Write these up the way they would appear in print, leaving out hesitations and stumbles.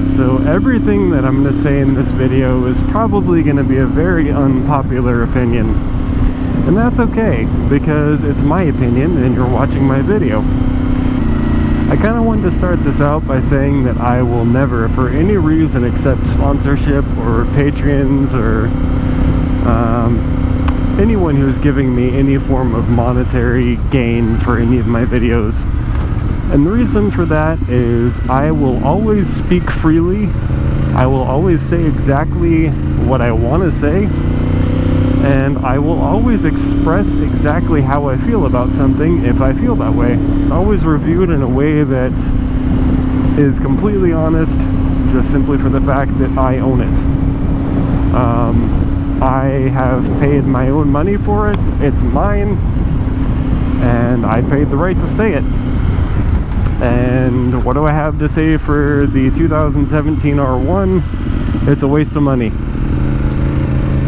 videos, so everything that I'm going to say in this video is probably going to be a very unpopular opinion. And that's okay, because it's my opinion and you're watching my video. I kind of wanted to start this out by saying that I will never, for any reason, accept sponsorship or patrons or anyone who's giving me any form of monetary gain for any of my videos. And the reason for that is I will always speak freely. I will always say exactly what I want to say. And I will always express exactly how I feel about something if I feel that way. I always review it in a way that is completely honest, just simply for the fact that I own it. I have paid my own money for it. It's mine. And I paid the right to say it. And what do I have to say for the 2017 R1? It's a waste of money.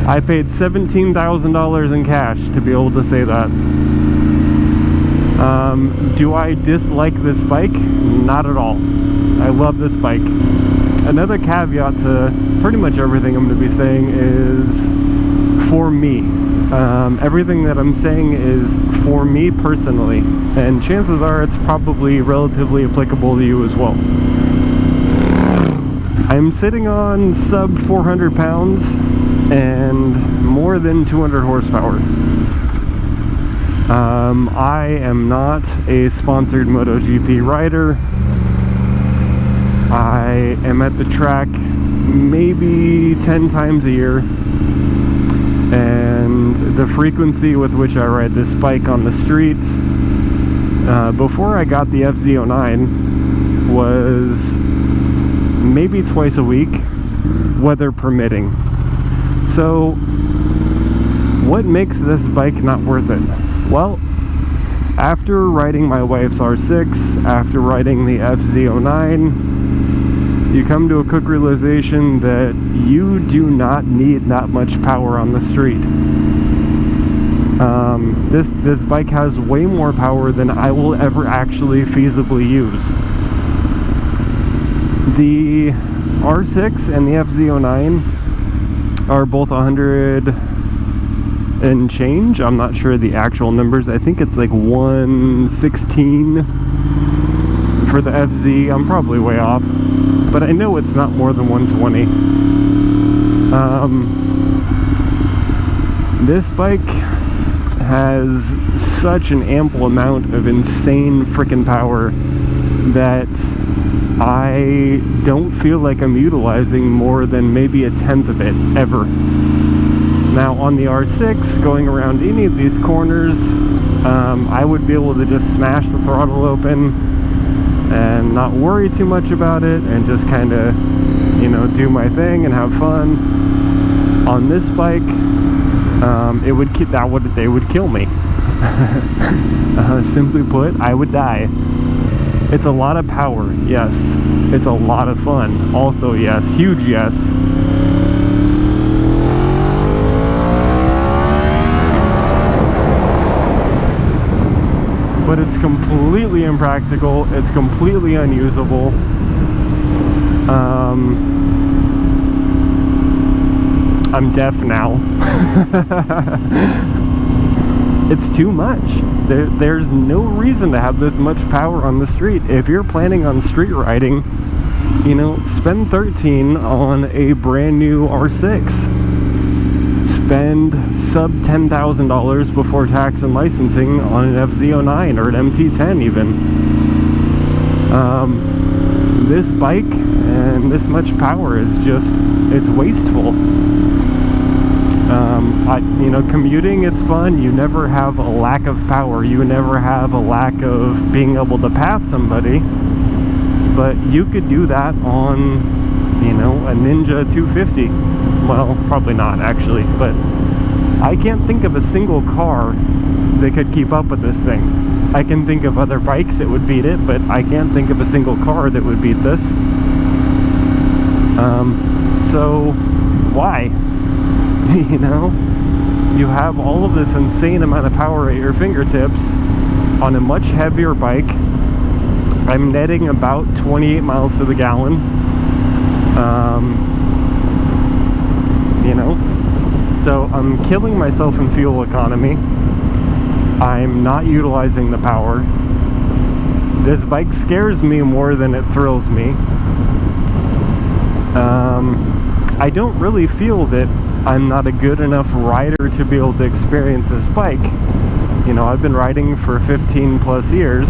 I paid $17,000 in cash to be able to say that. Do I dislike this bike? Not at all. I love this bike. Another caveat to pretty much everything I'm going to be saying is for me. Everything that I'm saying is for me personally, and chances are it's probably relatively applicable to you as well. I'm sitting on sub 400 pounds and more than 200 horsepower. I am not a sponsored MotoGP rider. I am at the track maybe 10 times a year, and the frequency with which I ride this bike on the street before I got the FZ09 was maybe twice a week, weather permitting. So what makes this bike not worth it? Well, after riding my wife's R6, after riding the FZ09, you come to a quick realization that you do not need that much power on the street. This bike has way more power than I will ever actually feasibly use. The R6 and the FZ09 are both 100 and change. I'm not sure the actual numbers. I think it's like 116 for the FZ. I'm probably way off, but I know it's not more than 120. This bike has such an ample amount of insane freaking power that I don't feel like I'm utilizing more than maybe a tenth of it ever. Now on the R6, going around any of these corners, I would be able to just smash the throttle open and not worry too much about it and just kind of, you know, do my thing and have fun. On this bike, they would kill me. Simply put, I would die. It's a lot of power, yes. It's a lot of fun, also yes. Huge yes. But it's completely impractical. It's completely unusable. I'm deaf now. It's too much. There's no reason to have this much power on the street. If you're planning on street riding, you know, spend 13 on a brand new R6. Spend sub $10,000 before tax and licensing on an FZ09 or an MT10 even. This bike and this much power is just, it's wasteful. You know, commuting, it's fun. You never have a lack of power. You never have a lack of being able to pass somebody. But you could do that on, you know, a Ninja 250. Well, probably not actually, but I can't think of a single car that could keep up with this thing. I can think of other bikes that would beat it, but I can't think of a single car that would beat this. So why? You know, you have all of this insane amount of power at your fingertips on a much heavier bike. I'm netting about 28 miles to the gallon. You know, so I'm killing myself in fuel economy. I'm not utilizing the power. This bike scares me more than it thrills me. I don't really feel that I'm not a good enough rider to be able to experience this bike. You know, I've been riding for 15 plus years.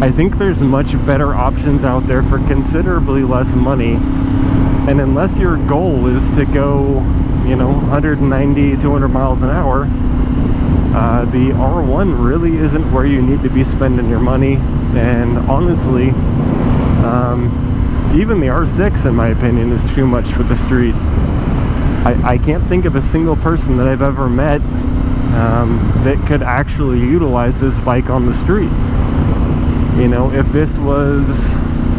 I think there's much better options out there for considerably less money. And unless your goal is to go, you know, 190, 200 miles an hour, the R1 really isn't where you need to be spending your money. And honestly, even the R6, in my opinion, is too much for the street. I can't think of a single person that I've ever met that could actually utilize this bike on the street. You know, if this was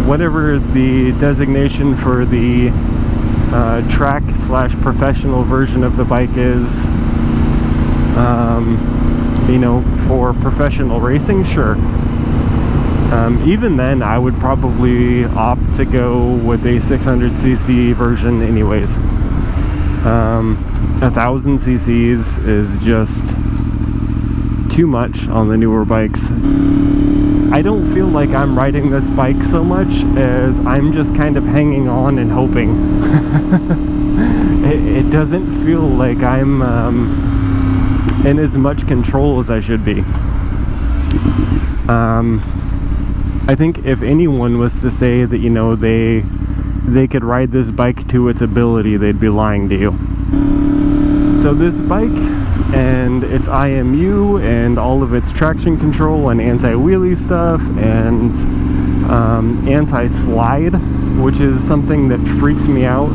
whatever the designation for the track/professional version of the bike is, you know, for professional racing, sure. Even then, I would probably opt to go with a 600cc version anyways. 1000 cc's is just too much on the newer bikes. I don't feel like I'm riding this bike so much as I'm just kind of hanging on and hoping. It doesn't feel like I'm in as much control as I should be. I think if anyone was to say that, you know, they could ride this bike to its ability, they'd be lying to you. So this bike and its IMU and all of its traction control and anti-wheelie stuff and anti-slide, which is something that freaks me out.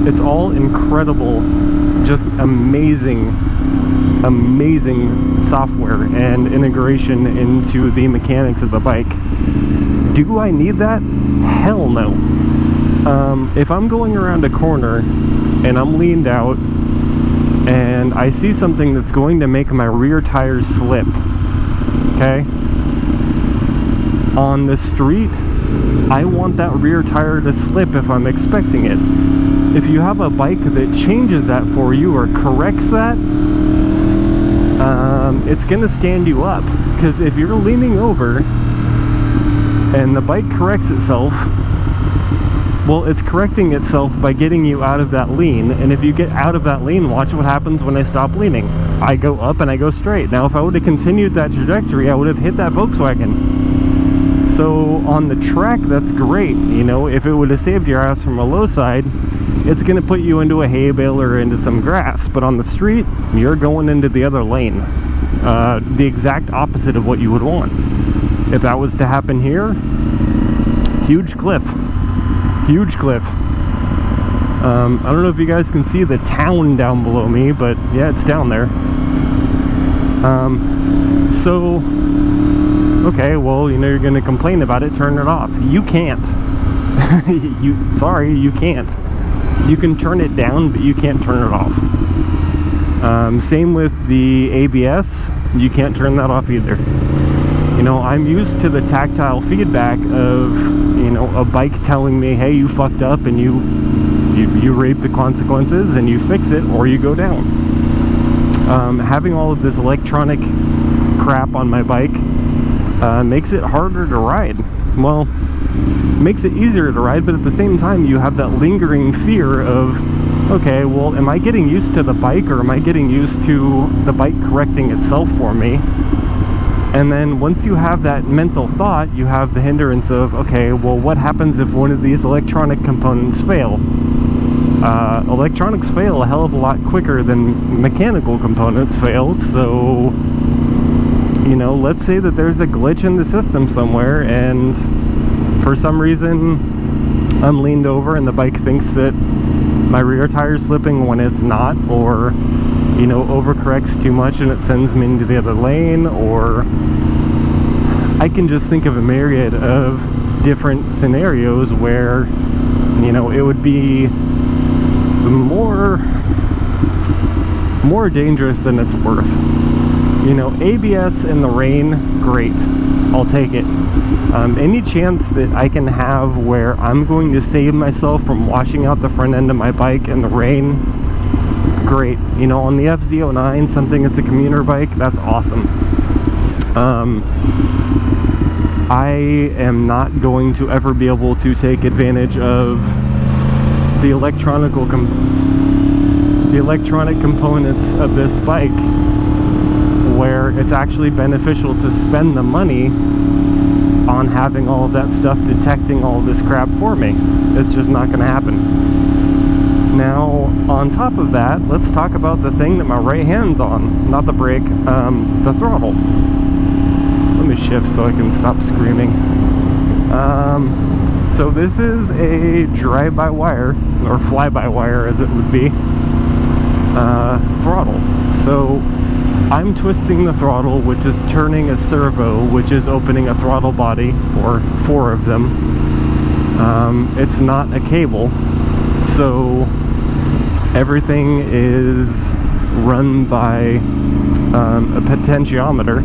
It's all incredible, just amazing software and integration into the mechanics of the bike. Do I need that? Hell no. If I'm going around a corner and I'm leaned out and I see something that's going to make my rear tires slip, okay? On the street, I want that rear tire to slip if I'm expecting it. If you have a bike that changes that for you or corrects that, it's gonna stand you up. Because if you're leaning over and the bike corrects itself, well, it's correcting itself by getting you out of that lean. And if you get out of that lean, watch what happens when I stop leaning. I go up and I go straight. Now, if I would have continued that trajectory, I would have hit that Volkswagen. So on the track, that's great. You know, if it would have saved your ass from a low side, it's going to put you into a hay bale or into some grass. But on the street, you're going into the other lane. The exact opposite of what you would want. If that was to happen here, huge cliff. Huge cliff. I don't know if you guys can see the town down below me, but yeah, it's down there. So, okay, well, you know, you're going to complain about it, turn it off. You can't. Sorry, you can't. You can turn it down, but you can't turn it off. Same with the ABS. You can't turn that off either. You know, I'm used to the tactile feedback of, you know, a bike telling me, hey, you fucked up, and you reap the consequences and you fix it or you go down. Having all of this electronic crap on my bike makes it harder to ride. Well, makes it easier to ride, but at the same time you have that lingering fear of, okay, well, am I getting used to the bike or am I getting used to the bike correcting itself for me? And then once you have that mental thought, you have the hindrance of, okay, well, what happens if one of these electronic components fail? Electronics fail a hell of a lot quicker than mechanical components fail, so, you know, let's say that there's a glitch in the system somewhere, and for some reason I'm leaned over and the bike thinks that my rear tire's slipping when it's not, or, you know, overcorrects too much and it sends me into the other lane, or I can just think of a myriad of different scenarios where, you know, it would be more dangerous than it's worth. You know, ABS in the rain, great. I'll take it. Any chance that I can have where I'm going to save myself from washing out the front end of my bike in the rain, great. You know, on the FZ09, something that's a commuter bike, that's awesome. I am not going to ever be able to take advantage of the electronic components of this bike, where it's actually beneficial to spend the money on having all of that stuff detecting all this crap for me. It's just not going to happen. Now, on top of that, let's talk about the thing that my right hand's on. Not the brake, the throttle. Let me shift so I can stop screaming. So this is a drive-by-wire, or fly-by-wire as it would be, throttle. So I'm twisting the throttle, which is turning a servo, which is opening a throttle body, or 4 of them. It's not a cable, so everything is run by a potentiometer,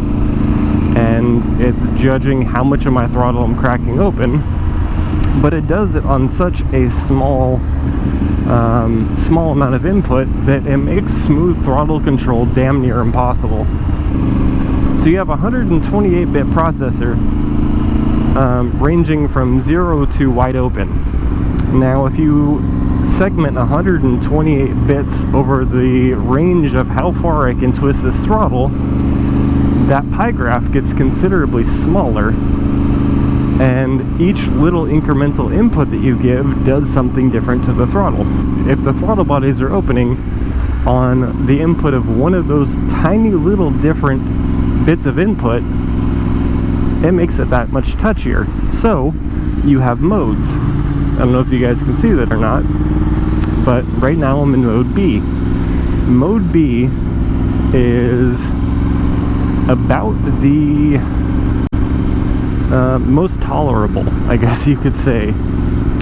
and it's judging how much of my throttle I'm cracking open, but it does it on such a small amount of input that it makes smooth throttle control damn near impossible. So you have a 128-bit processor ranging from 0 to wide open. Now if you segment 128 bits over the range of how far I can twist this throttle, that pie graph gets considerably smaller, and each little incremental input that you give does something different to the throttle. If the throttle bodies are opening on the input of one of those tiny little different bits of input, it makes it that much touchier. So you have modes. I don't know if you guys can see that or not, but right now I'm in mode B. Mode B is about the most tolerable, I guess you could say,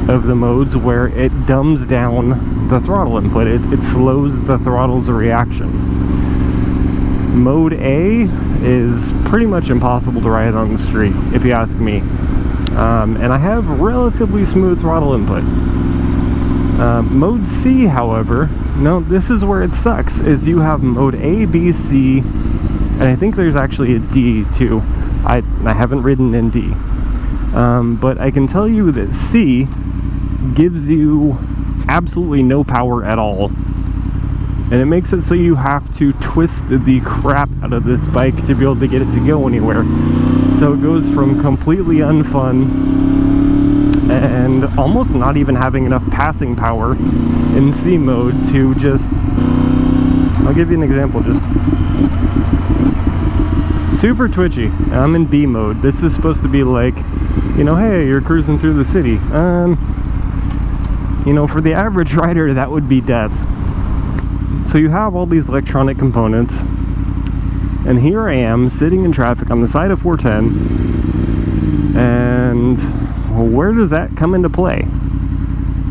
of the modes, where it dumbs down the throttle input. It slows the throttle's reaction. Mode A is pretty much impossible to ride on the street, if you ask me. And I have relatively smooth throttle input. Mode C, however, no, this is where it sucks, is you have mode A, B, C, and I think there's actually a D too. I haven't ridden in D. But I can tell you that C gives you absolutely no power at all. And it makes it so you have to twist the crap out of this bike to be able to get it to go anywhere. So it goes from completely unfun and almost not even having enough passing power in C mode to just, I'll give you an example, just super twitchy. I'm in B mode. This is supposed to be like, you know, hey, you're cruising through the city. You know, for the average rider, that would be death. So you have all these electronic components, and here I am sitting in traffic on the side of 410, and where does that come into play?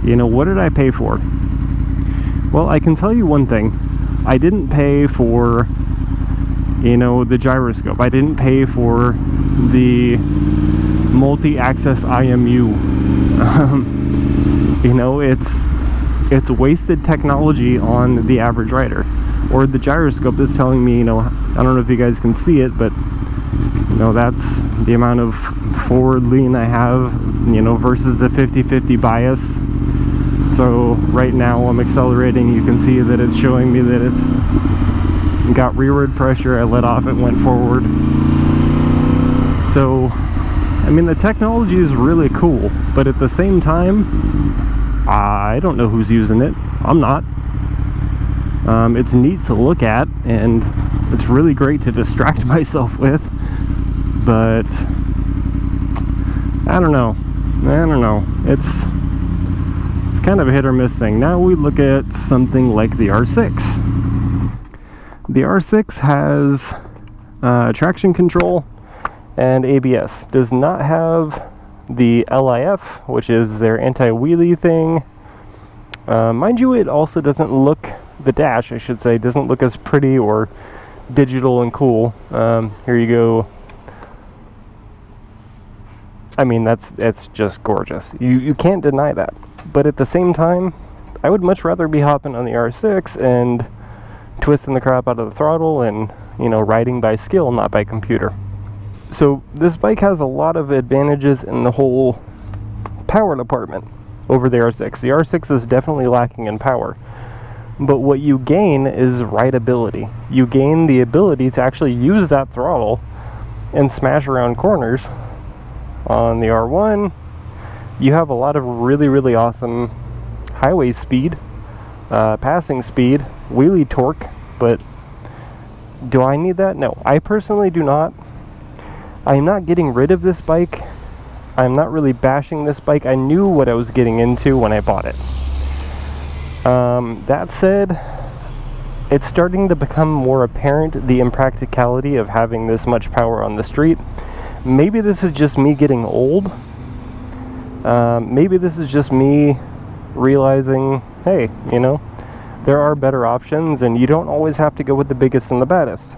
You know, what did I pay for? Well, I can tell you one thing. I didn't pay for, you know, the gyroscope. I didn't pay for the multi-axis IMU. You know, it's wasted technology on the average rider. Or the gyroscope is telling me, you know, I don't know if you guys can see it, but, you know, that's the amount of forward lean I have, you know, versus the 50-50 bias. So right now I'm accelerating. You can see that it's showing me that it's got rearward pressure. I let off, it went forward. So, I mean, the technology is really cool, but at the same time, I don't know who's using it. I'm not. It's neat to look at, and it's really great to distract myself with, but I don't know. It's kind of a hit or miss thing. Now we look at something like the R6. The R6 has traction control and ABS. Does not have the LIF, which is their anti-wheelie thing. Mind you, it also doesn't look, the dash I should say, doesn't look as pretty or digital and cool. Here you go. I mean, it's just gorgeous. You can't deny that. But at the same time, I would much rather be hopping on the R6 and twisting the crap out of the throttle and, you know, riding by skill, not by computer. So this bike has a lot of advantages in the whole power department over the R6. The R6 is definitely lacking in power. But what you gain is rideability. You gain the ability to actually use that throttle and smash around corners. On the R1, you have a lot of really, really awesome highway speed, passing speed, wheelie torque, but do I need that? No, I personally do not. I am not getting rid of this bike. I'm not really bashing this bike. I knew what I was getting into when I bought it. That said, it's starting to become more apparent the impracticality of having this much power on the street. Maybe this is just me getting old. Maybe this is just me realizing, hey, you know, there are better options and you don't always have to go with the biggest and the baddest.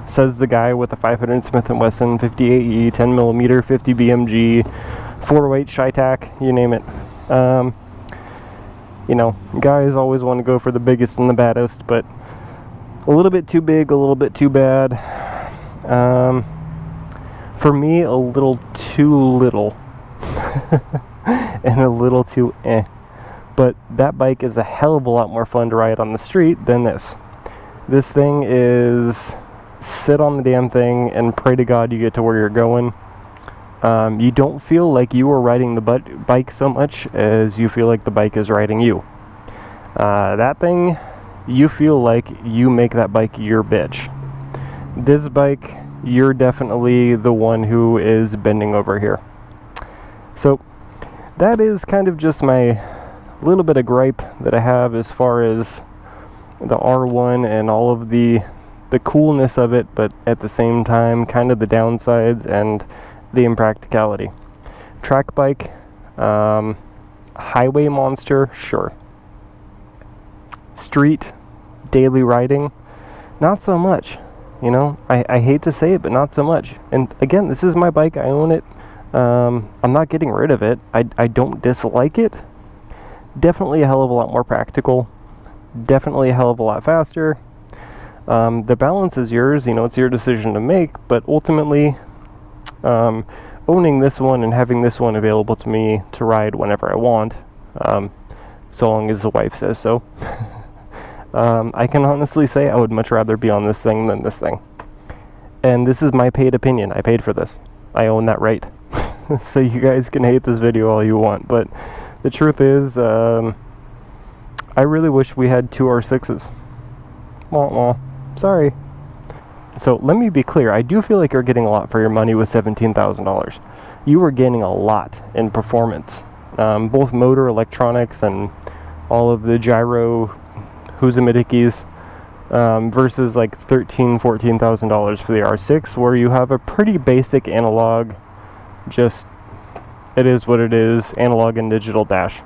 Says the guy with a 500 Smith & Wesson 58E 10mm 50 BMG 408 Shytac, you name it. You know, guys always want to go for the biggest and the baddest, but a little bit too big, a little bit too bad. For me, a little too little and a little too but that bike is a hell of a lot more fun to ride on the street than this. This thing is sit on the damn thing and pray to God you get to where you're going. You don't feel like you are riding the bike so much as you feel like the bike is riding you. That thing, you feel like you make that bike your bitch. This bike, you're definitely the one who is bending over here. So that is kind of just my little bit of gripe that I have as far as the R1 and all of the coolness of it, but at the same time kind of the downsides and the impracticality. Track bike, highway monster, sure. Street, daily riding, not so much. You know, I hate to say it, but not so much. And again, this is my bike. I own it. I'm not getting rid of it. I don't dislike it. Definitely a hell of a lot more practical. Definitely a hell of a lot faster. The balance is yours. You know, it's your decision to make. But ultimately, owning this one and having this one available to me to ride whenever I want, so long as the wife says so, I can honestly say I would much rather be on this thing than this thing. And this is my paid opinion. I paid for this. I own that right. So you guys can hate this video all you want, but the truth is, I really wish we had two R6s. Wah wah. Sorry. So let me be clear. I do feel like you're getting a lot for your money with $17,000. You are gaining a lot in performance. Both motor, electronics, and all of the gyro Hoozamadikis, versus like $13,000-$14,000 for the R6, where you have a pretty basic analog, just, it is what it is, analog and digital dash.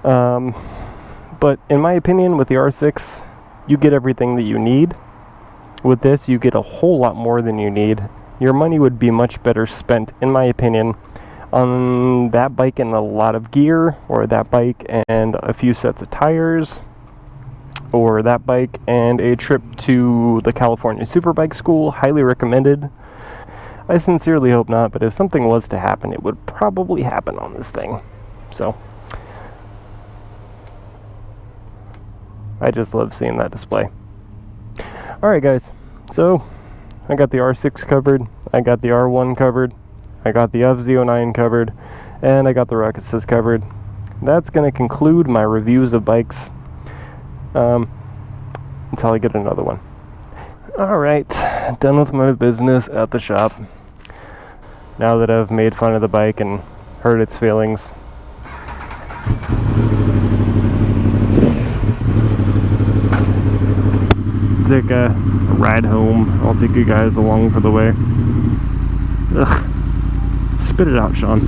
But in my opinion, with the R6, you get everything that you need. With this, you get a whole lot more than you need. Your money would be much better spent, in my opinion, on that bike and a lot of gear, or that bike and a few sets of tires, or that bike and a trip to the California Superbike School. Highly recommended. I sincerely hope not, but if something was to happen, it would probably happen on this thing. So I just love seeing that display. Alright guys, so I got the R6 covered, I got the R1 covered, I got the FZ09 covered, and I got the Ruckuses covered. That's going to conclude my reviews of bikes until I get another one. Alright, done with my business at the shop. Now that I've made fun of the bike and hurt its feelings, take a ride home. I'll take you guys along for the way. Ugh. Spit it out, Sean.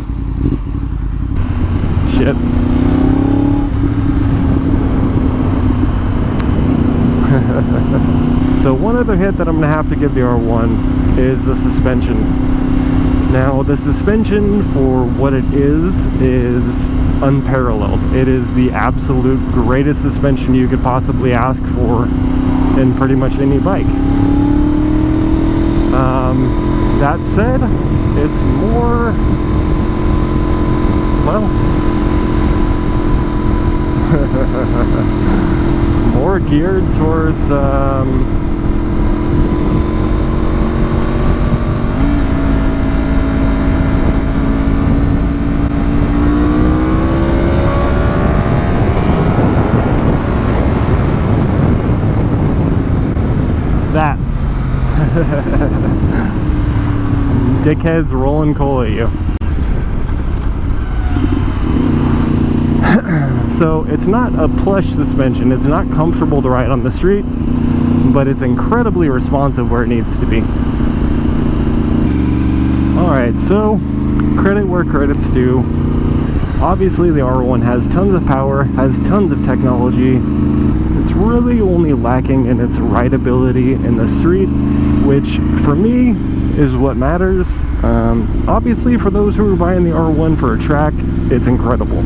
Shit. So one one other hit that I'm going to have to give the R1 is the suspension. Now, the suspension, for what it is unparalleled. It is the absolute greatest suspension you could possibly ask for in pretty much any bike. That said, it's more, well, more geared towards that. Dickheads rolling coal at you. So it's not a plush suspension, it's not comfortable to ride on the street, but it's incredibly responsive where it needs to be. Alright, so credit where credit's due. Obviously the R1 has tons of power, has tons of technology. It's really only lacking in its rideability in the street, which for me is what matters. Obviously for those who are buying the R1 for a track, it's incredible.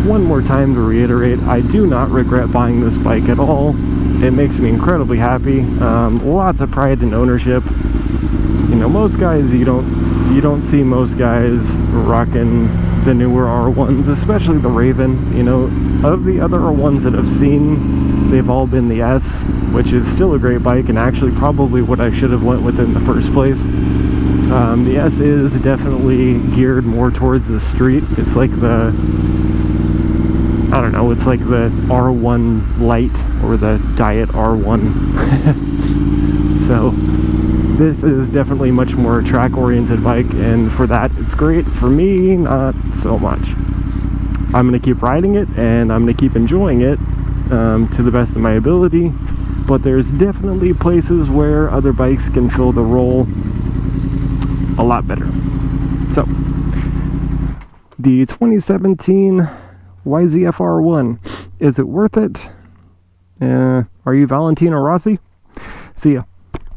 One more time to reiterate, I do not regret buying this bike at all. It makes me incredibly happy. Lots of pride in ownership. You know, most guys, you don't see most guys rocking the newer R1s, especially the Raven. You know, of the other R1s that I've seen, they've all been the S, which is still a great bike and actually probably what I should have went with in the first place. The S is definitely geared more towards the street. It's like the, I don't know, it's like the R1 Lite or the Diet R1. So this is definitely much more a track-oriented bike, and for that it's great. For me, not so much. I'm going to keep riding it and I'm going to keep enjoying it to the best of my ability, but there's definitely places where other bikes can fill the role a lot better. So the 2017 YZF-R1, is it worth it? Are you Valentino Rossi? See ya.